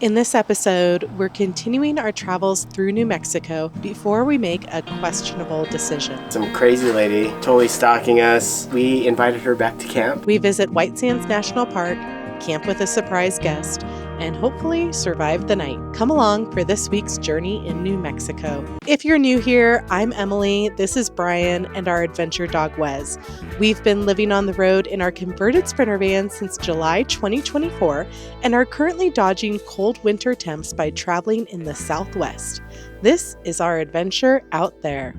In this episode, we're continuing our travels through New Mexico before we make a questionable decision. Some crazy lady totally stalking us. We invited her back to camp. We visit White Sands National Park, camp with a surprise guest, and hopefully survive the night. Come along for this week's journey in New Mexico. If you're new here, I'm Emily, this is Brian, and our adventure dog Wes. We've been living on the road in our converted Sprinter van since July 2024 and are currently dodging cold winter temps by traveling in the Southwest. This is our adventure out there.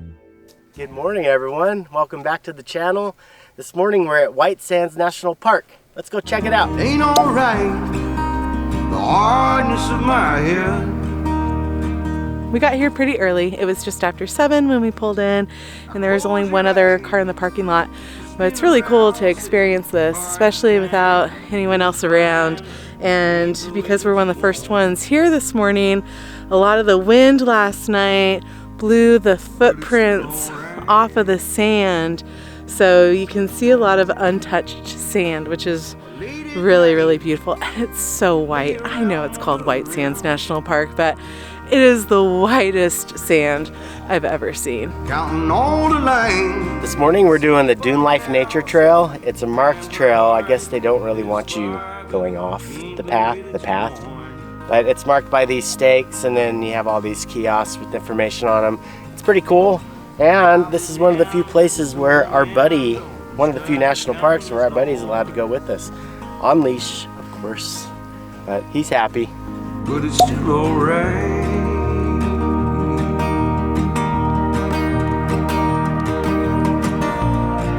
Good morning, everyone. Welcome back to the channel. This morning we're at White Sands National Park. Let's go check it out. Ain't alright, the hardness of my head. We got here pretty early. It was just after 7 when we pulled in, and there was only one other car in the parking lot. But it's really cool to experience this, especially without anyone else around. And because we're one of the first ones here this morning, a lot of the wind last night blew the footprints off of the sand. So you can see a lot of untouched sand, which is really, really beautiful. And it's so white. I know it's called White Sands National Park, but it is the whitest sand I've ever seen. Counting all the lanes. This morning we're doing the Dune Life Nature Trail. It's a marked trail. I guess they don't really want you going off the path. But it's marked by these stakes, and then you have all these kiosks with information on them. It's pretty cool. And this is one of the few places where our buddy, one of the few national parks where our buddy is allowed to go with us. On leash, of course. But he's happy. But it's still alright.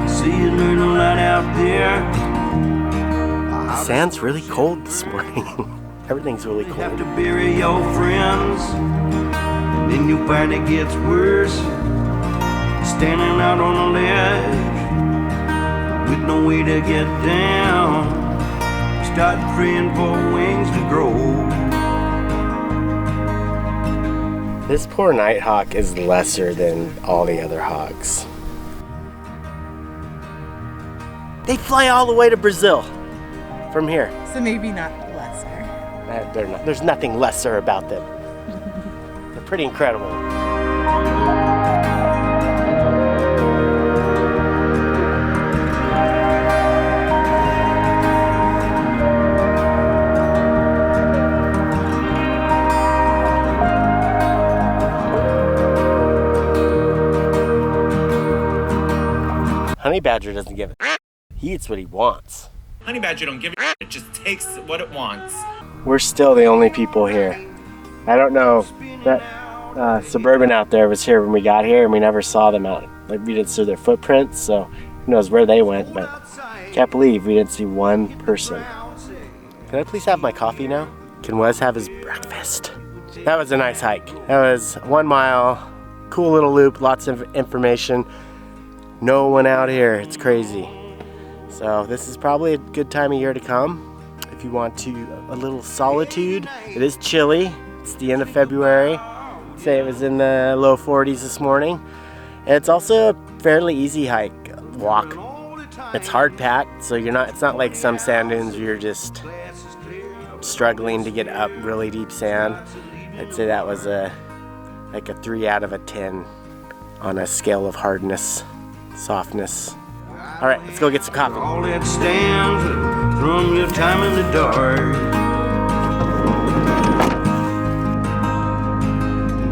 See you learn a lot out there. The sand's really cold this morning. Everything's really You have cold. to bury your friends, and then you find it gets worse. Standing out on a ledge with no way to get down. Start praying for wings to grow. This poor nighthawk is lesser than all the other hawks. They fly all the way to Brazil from here. So maybe not lesser. There's nothing lesser about them. They're pretty incredible. Honey badger doesn't give a he eats what he wants. Honey badger don't give a it just takes what it wants. We're still the only people here. I don't know, that Suburban out there was here when we got here and we never saw them out. Like, we didn't see their footprints, so who knows where they went, but can't believe we didn't see one person. Can I please have my coffee now? Can Wes have his breakfast? That was a nice hike. That was 1 mile, cool little loop, lots of information. No one out here, it's crazy. So this is probably a good time of year to come if you want a little solitude. It is chilly, it's the end of February. Say it was in the low 40s this morning. And it's also a fairly easy walk. It's hard packed, so it's not like some sand dunes where you're just struggling to get up really deep sand. I'd say that was like a 3 out of 10 on a scale of hardness. Softness. All right, let's go get some coffee. All that stands from your time in the dark.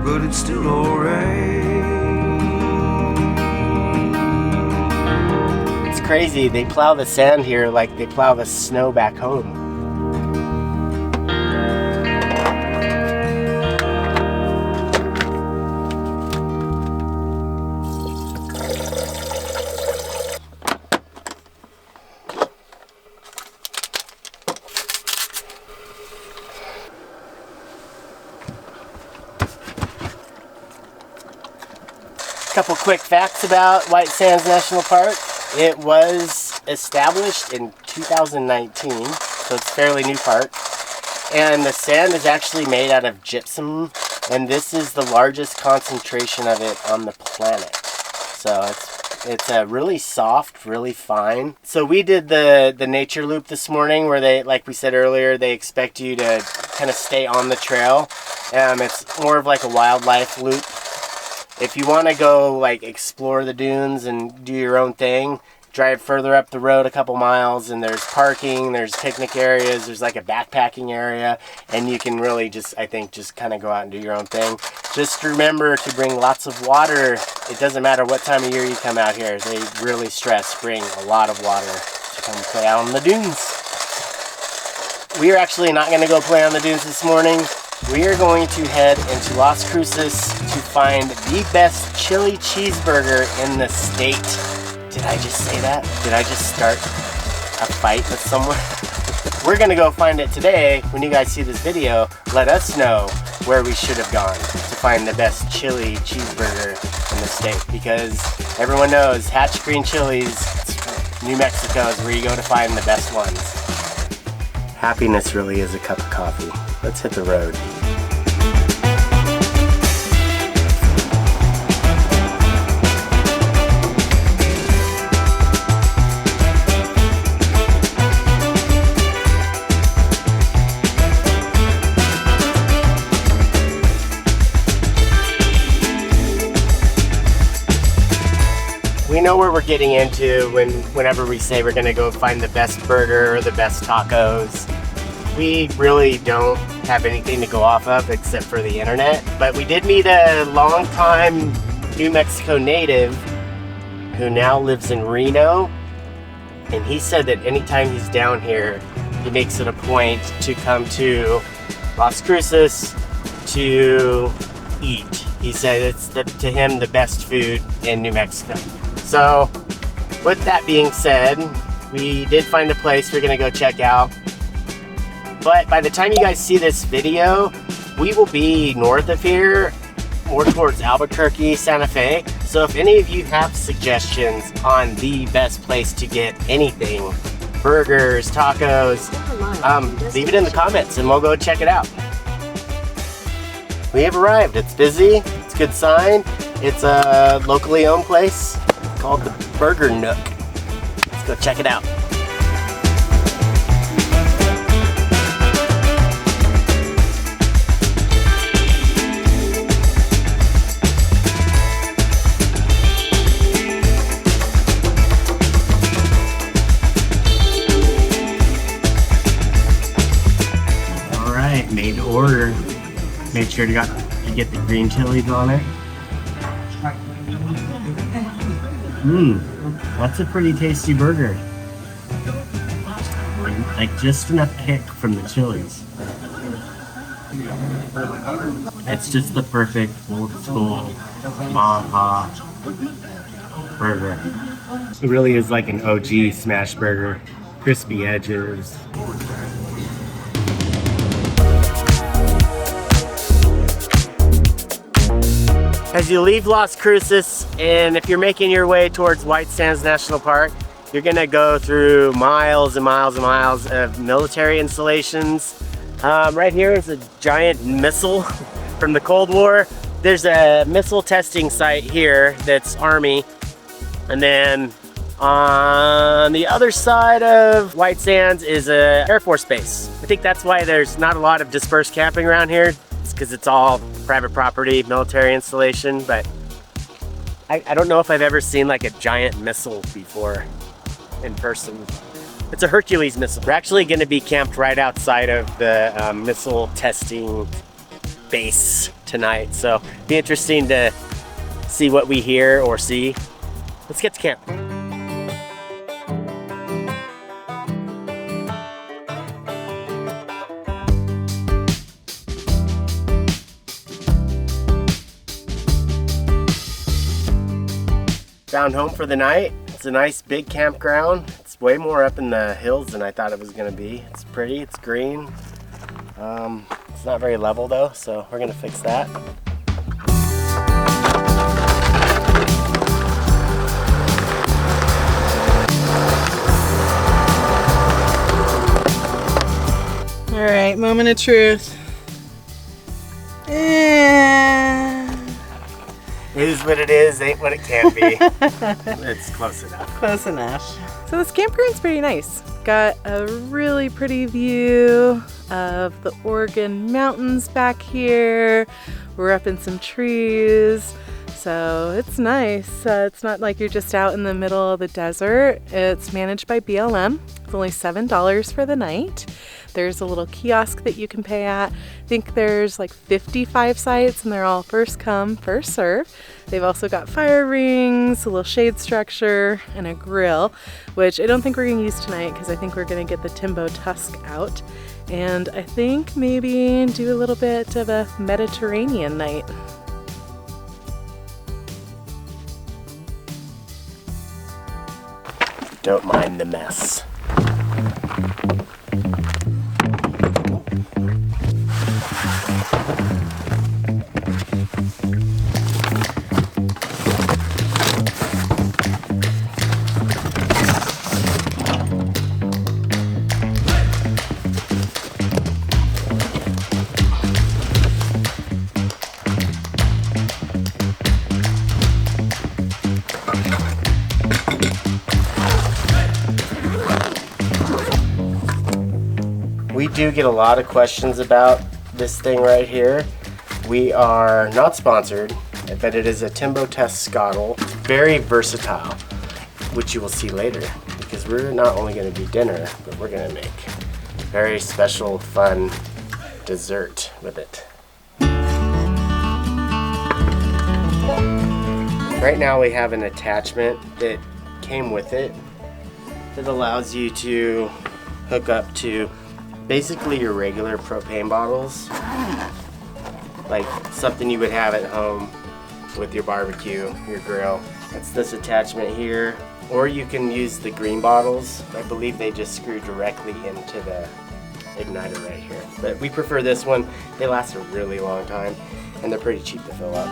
But it's still alright. It's crazy. They plow the sand here like they plow the snow back home. Couple quick facts about White Sands National Park. It was established in 2019, so it's a fairly new park. And the sand is actually made out of gypsum, and this is the largest concentration of it on the planet. So it's It's really soft, really fine. So we did the nature loop this morning where they, like we said earlier, they expect you to kind of stay on the trail. It's more of like a wildlife loop. If you want to go like explore the dunes and do your own thing, drive further up the road a couple miles, and there's parking, there's picnic areas, there's like a backpacking area, and you can really just, I think, just kind of go out and do your own thing. Just remember to bring lots of water. It doesn't matter what time of year you come out here. They really stress bring a lot of water to come play out on the dunes. We are actually not going to go play on the dunes this morning. We are going to head into Las Cruces to find the best chili cheeseburger in the state. Did I just say that? Did I just start a fight with someone? We're gonna go find it today. When you guys see this video, let us know where we should have gone to find the best chili cheeseburger in the state, because everyone knows Hatch Green Chilies, New Mexico is where you go to find the best ones. Happiness really is a cup of coffee. Let's hit the road. We know where we're getting into whenever we say we're gonna go find the best burger or the best tacos. We really don't have anything to go off of except for the internet, but we did meet a longtime New Mexico native who now lives in Reno, and he said that anytime he's down here, he makes it a point to come to Las Cruces to eat. He said it's to him the best food in New Mexico. So, with that being said, we did find a place we're gonna go check out. But by the time you guys see this video, we will be north of here, more towards Albuquerque, Santa Fe. So if any of you have suggestions on the best place to get anything, burgers, tacos, leave it in the comments and we'll go check it out. We have arrived. It's busy. It's a good sign. It's a locally owned place called the Burger Nook. Let's go check it out. All right, made to order. Make sure to get the green chilies on it. That's a pretty tasty burger. Like just enough kick from the chilies. It's just the perfect old school mom pop burger. It really is like an OG smash burger. Crispy edges. As you leave Las Cruces, and if you're making your way towards White Sands National Park, you're gonna go through miles and miles and miles of military installations. Right here is a giant missile from the Cold War. There's a missile testing site here that's Army. And then on the other side of White Sands is a Air Force base. I think that's why there's not a lot of dispersed camping around here. It's because it's all private property, military installation, but I don't know if I've ever seen like a giant missile before in person. It's a Hercules missile. We're actually going to be camped right outside of the missile testing base tonight, so it'll be interesting to see what we hear or see. Let's get to camp. Found home for the night. It's a nice big campground. It's way more up in the hills than I thought it was gonna be. It's pretty, it's green. It's not very level though, so we're gonna fix that. All right, moment of truth. Is what it is, ain't what it can be. It's close enough. Close enough. So this campground's pretty nice. Got a really pretty view of the Oregon mountains back here. We're up in some trees. So it's nice. It's not like you're just out in the middle of the desert. It's managed by BLM. It's only $7 for the night. There's a little kiosk that you can pay at. I think there's like 55 sites and they're all first come, first serve. They've also got fire rings, a little shade structure, and a grill, which I don't think we're gonna use tonight because I think we're gonna get the Tembo Tusk out. And I think maybe do a little bit of a Mediterranean night. Don't mind the mess. We do get a lot of questions about this thing right here. We are not sponsored, but it is a Tembo Tusk Skottle. Very versatile, which you will see later, because we're not only going to do dinner, but we're going to make very special, fun dessert with it. Right now we have an attachment that came with it that allows you to hook up to basically your regular propane bottles, like something you would have at home with your barbecue, your grill. It's this attachment here, or you can use the green bottles. I believe they just screw directly into the igniter right here. But we prefer this one. They last a really long time and they're pretty cheap to fill up.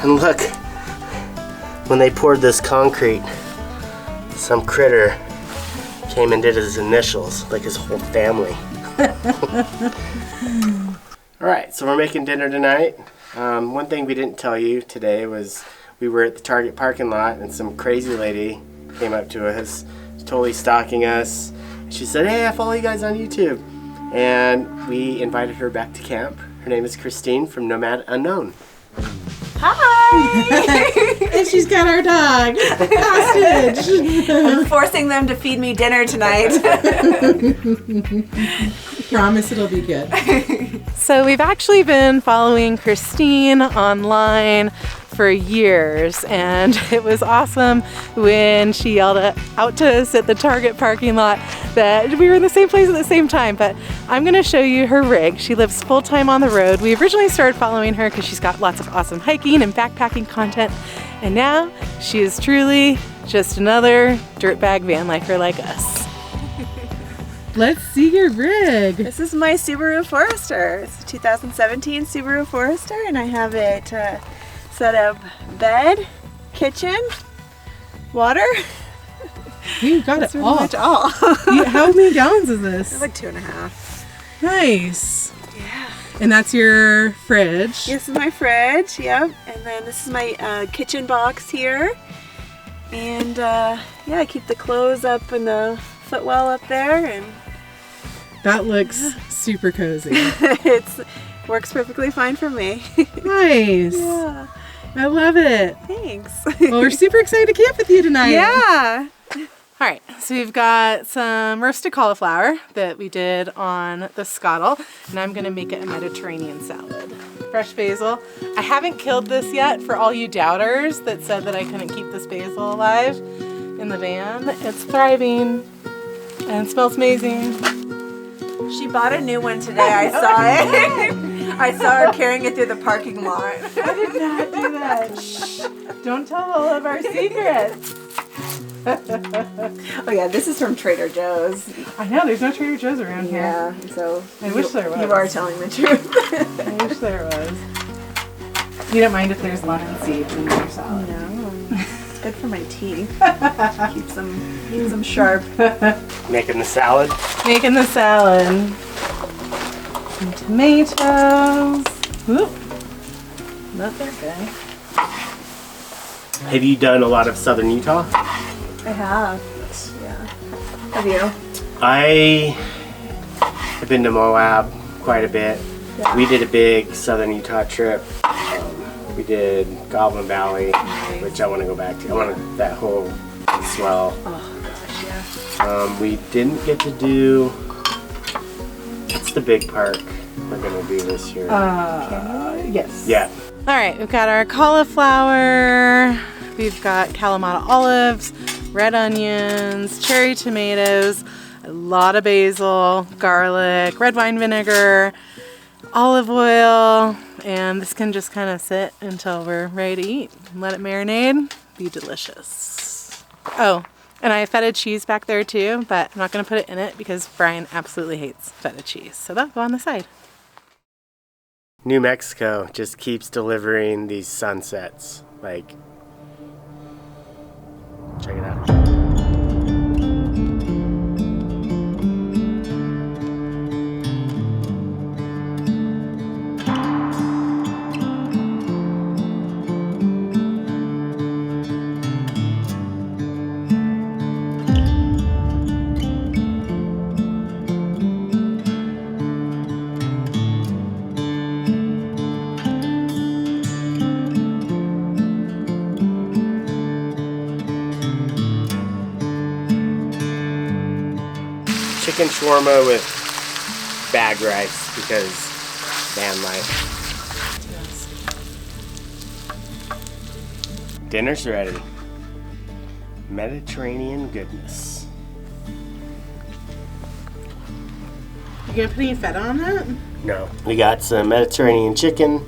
And look, when they poured this concrete, some critter came and did his initials, like his whole family. Alright, so we're making dinner tonight. One thing we didn't tell you today was we were at the Target parking lot and some crazy lady came up to us, totally stalking us. She said, "Hey, I follow you guys on YouTube." And we invited her back to camp. Her name is Christine from Nomad Unknown. Hi! And she's got our dog hostage. I'm forcing them to feed me dinner tonight. Promise it'll be good. So we've actually been following Christine online for years, and it was awesome when she yelled out to us at the Target parking lot that we were in the same place at the same time. But I'm gonna show you her rig. She lives full-time on the road. We originally started following her because she's got lots of awesome hiking and backpacking content, and now she is truly just another dirtbag van lifer like us. Let's see your rig. This is my Subaru Forester. It's a 2017 Subaru Forester, and I have it set up bed, kitchen, water. You got That's it really all. much all. How many gallons is this? It's like 2.5. Nice. Yeah. And that's your fridge. This is my fridge, yep. And then this is my kitchen box here. And yeah, I keep the clothes up in the footwell up there, and That looks super cozy. it's works perfectly fine for me. Nice. Yeah. I love it. Thanks. Well, we're super excited to camp with you tonight. Yeah. All right, so we've got some roasted cauliflower that we did on the Skottle, and I'm gonna make it a Mediterranean salad. Fresh basil. I haven't killed this yet for all you doubters that said that I couldn't keep this basil alive in the van. It's thriving and it smells amazing. She bought a new one today. I saw it. I saw her carrying it through the parking lot. I did not do that. Shh. Don't tell all of our secrets. Oh yeah, this is from Trader Joe's. I know, there's no Trader Joe's around here. Yeah, so I wish there was. You are telling the truth. I wish there was. You don't mind if there's lemon seeds in your salad? No. Good for my teeth. Keeps them sharp. Making the salad. Making the salad. Some tomatoes. Oop. That's okay. Have you done a lot of southern Utah? I have. Yeah. Have you? I have been to Moab quite a bit. Yeah. We did a big southern Utah trip. We did Goblin Valley, which I want to go back to. I want that whole swell. Oh gosh, yeah. We didn't get to do. What's the big park we're gonna do this year? Yes. Yeah. All right, we've got our cauliflower. We've got Kalamata olives, red onions, cherry tomatoes, a lot of basil, garlic, red wine vinegar, olive oil, and this can just kind of sit until we're ready to eat. Let it marinate, be delicious. Oh, and I have feta cheese back there too, but I'm not gonna put it in it because Brian absolutely hates feta cheese. So that'll go on the side. New Mexico just keeps delivering these sunsets. Like, check it out. Chicken shawarma with bag rice because van life. Dinner's ready. Mediterranean goodness. You gonna put any feta on that? No. We got some Mediterranean chicken,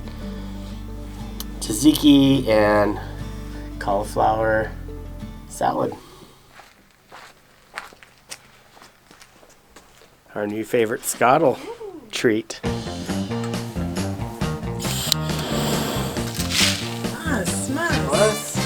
tzatziki, and cauliflower salad. Our new favorite Skottle treat. Ah, it smells. Plus,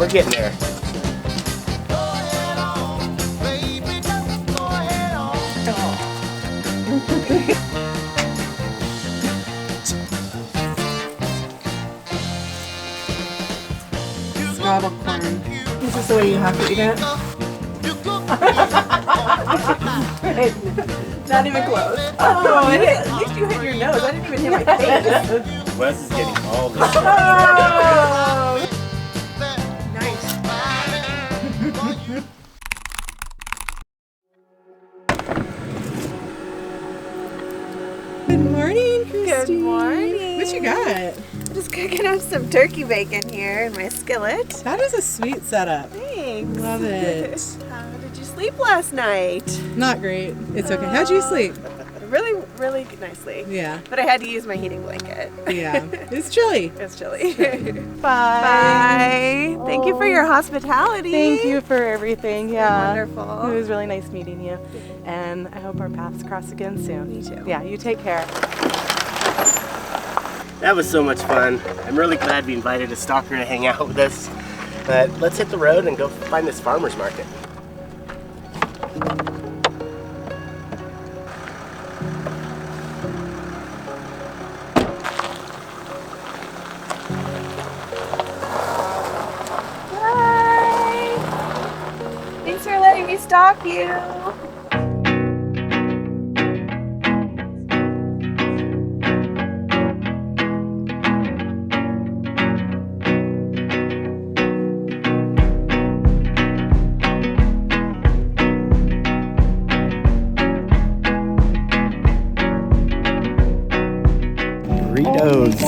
we're getting there. Skottle corn. Is this the way you have to eat it? Not even close. Oh, at least you hit your nose. I didn't even hit my face. Wes is getting all this. Oh, nice. Good morning, Christy. Good morning. What you got? Just cooking up some turkey bacon here in my skillet. That is a sweet setup. Thanks. Love it. How did you sleep last night? Not great. It's okay. How'd you sleep? Really, really nicely. Yeah. But I had to use my heating blanket. Yeah. It's chilly. It's chilly. Bye. Bye. Thank you for your hospitality. Thank you for everything. Yeah. Wonderful. It was really nice meeting you. And I hope our paths cross again soon. Me too. Yeah, you take care. That was so much fun. I'm really glad we invited a stalker to hang out with us. But let's hit the road and go find this farmer's market. Bye. Thanks for letting me stalk you. Burritos.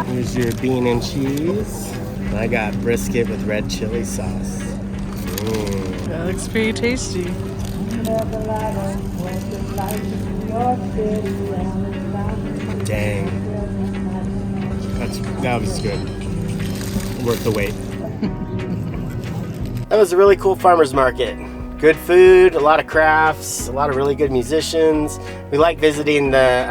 Here's your bean and cheese. I got brisket with red chili sauce. That looks pretty tasty. Dang. That was good. Worth the wait. That was a really cool farmer's market. Good food, a lot of crafts, a lot of really good musicians. We like visiting the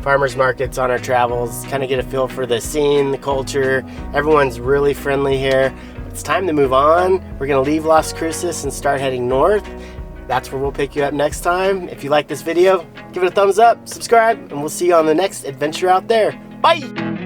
farmers markets on our travels, kind of get a feel for the scene, the culture. Everyone's really friendly here. It's time to move on. We're gonna leave Las Cruces and start heading north. That's where we'll pick you up next time. If you like this video, give it a thumbs up, subscribe, and we'll see you on the next adventure out there. Bye!